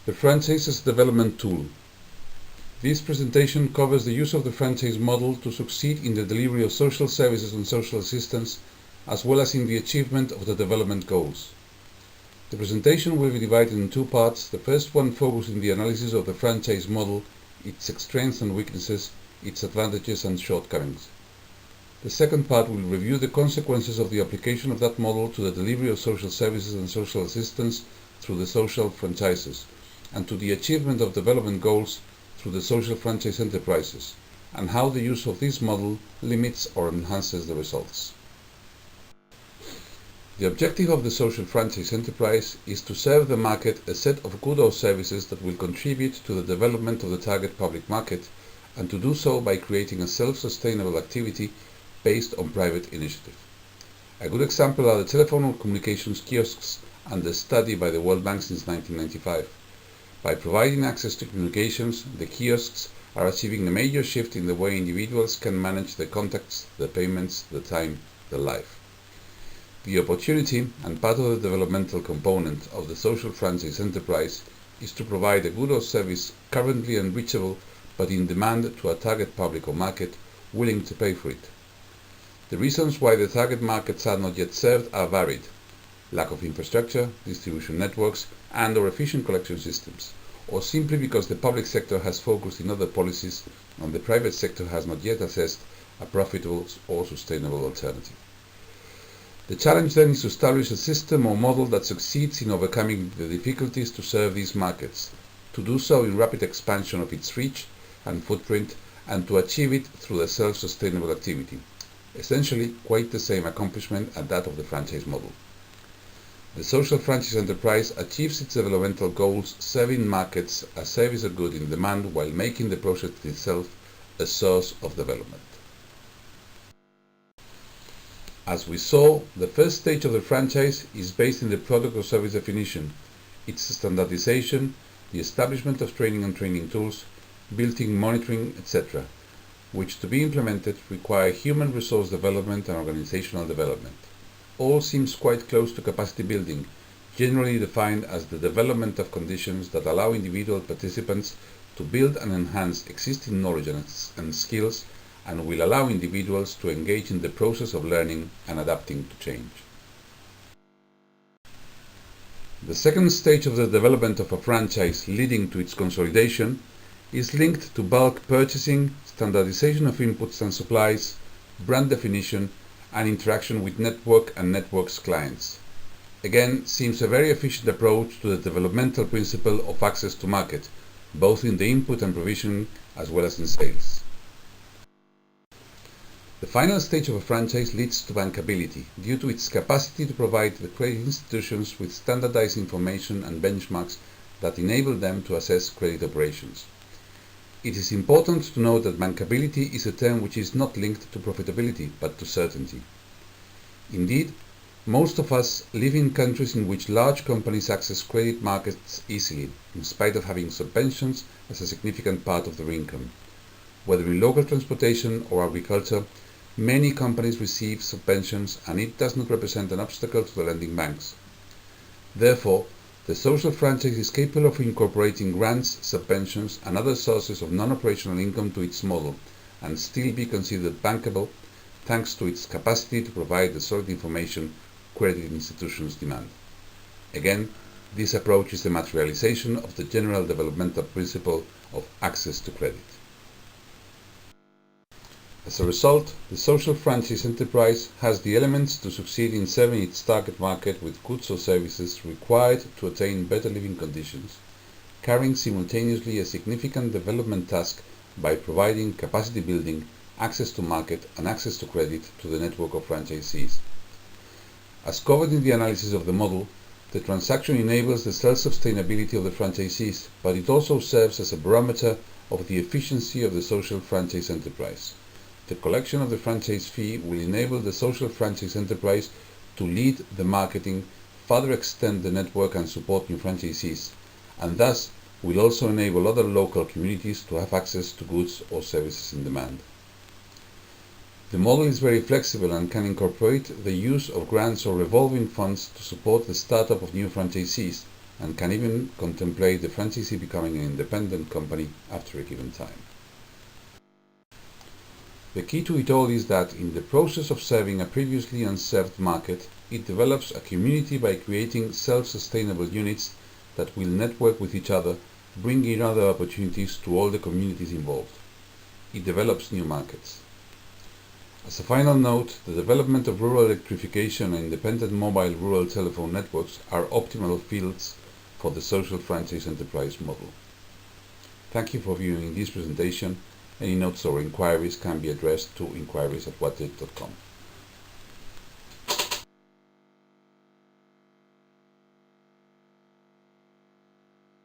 The franchise's development tool. This presentation covers the use of the franchise model to succeed in the delivery of social services and social assistance, as well as in the achievement of the development goals. The presentation will be divided in two parts, the first one focusing the analysis of the franchise model, its strengths and weaknesses, its advantages and shortcomings. The second part will review the consequences of the application of that model to the delivery of social services and social assistance through the social franchises, and to the achievement of development goals through the social franchise enterprises, and how the use of this model limits or enhances the results. The objective of the social franchise enterprise is to serve the market a set of goods or services that will contribute to the development of the target public market, and to do so by creating a self-sustainable activity based on private initiative. A good example are the telephone communications kiosks and the study by the World Bank since 1995. By providing access to communications, the kiosks are achieving a major shift in the way individuals can manage their contacts, their payments, their time, their life. The opportunity and part of the developmental component of the social franchise enterprise is to provide a good or service currently unreachable but in demand to a target public or market willing to pay for it. The reasons why the target markets are not yet served are varied: lack of infrastructure, distribution networks, and/or efficient collection systems, or simply because the public sector has focused in other policies and the private sector has not yet assessed a profitable or sustainable alternative. The challenge then is to establish a system or model that succeeds in overcoming the difficulties to serve these markets, to do so in rapid expansion of its reach and footprint, and to achieve it through a self-sustainable activity. Essentially, quite the same accomplishment as that of the franchise model. The social franchise enterprise achieves its developmental goals serving markets a service or good in demand while making the process itself a source of development. As we saw, the first stage of the franchise is based in the product or service definition, its standardization, the establishment of training and training tools, built-in monitoring, etc., which to be implemented require human resource development and organizational development. All seems quite close to capacity building, generally defined as the development of conditions that allow individual participants to build and enhance existing knowledge and skills, and will allow individuals to engage in the process of learning and adapting to change. The second stage of the development of a franchise leading to its consolidation is linked to bulk purchasing, standardization of inputs and supplies, brand definition, and interaction with network and networks clients. Again, seems a very efficient approach to the developmental principle of access to market, both in the input and provision as well as in sales. The final stage of a franchise leads to bankability, due to its capacity to provide the credit institutions with standardized information and benchmarks that enable them to assess credit operations. It is important to note that bankability is a term which is not linked to profitability, but to certainty. Indeed, most of us live in countries in which large companies access credit markets easily, in spite of having subventions as a significant part of their income. Whether in local transportation or agriculture, many companies receive subventions, and it does not represent an obstacle to the lending banks. Therefore, the social franchise is capable of incorporating grants, subventions, and other sources of non-operational income to its model, and still be considered bankable, thanks to its capacity to provide the solid information credit institutions demand. Again, this approach is the materialization of the general developmental principle of access to credit. As a result, the social franchise enterprise has the elements to succeed in serving its target market with goods or services required to attain better living conditions, carrying simultaneously a significant development task by providing capacity building, access to market, and access to credit to the network of franchisees. As covered in the analysis of the model, the transaction enables the self-sustainability of the franchisees, but it also serves as a barometer of the efficiency of the social franchise enterprise. The collection of the franchise fee will enable the social franchise enterprise to lead the marketing, further extend the network and support new franchisees, and thus will also enable other local communities to have access to goods or services in demand. The model is very flexible and can incorporate the use of grants or revolving funds to support the startup of new franchisees, and can even contemplate the franchisee becoming an independent company after a given time. The key to it all is that in the process of serving a previously unserved market, it develops a community by creating self-sustainable units that will network with each other, bringing other opportunities to all the communities involved. It develops new markets. As a final note, the development of rural electrification and independent mobile rural telephone networks are optimal fields for the social franchise enterprise model. Thank you for viewing this presentation. Any notes or inquiries can be addressed to inquiries@whatsit.com.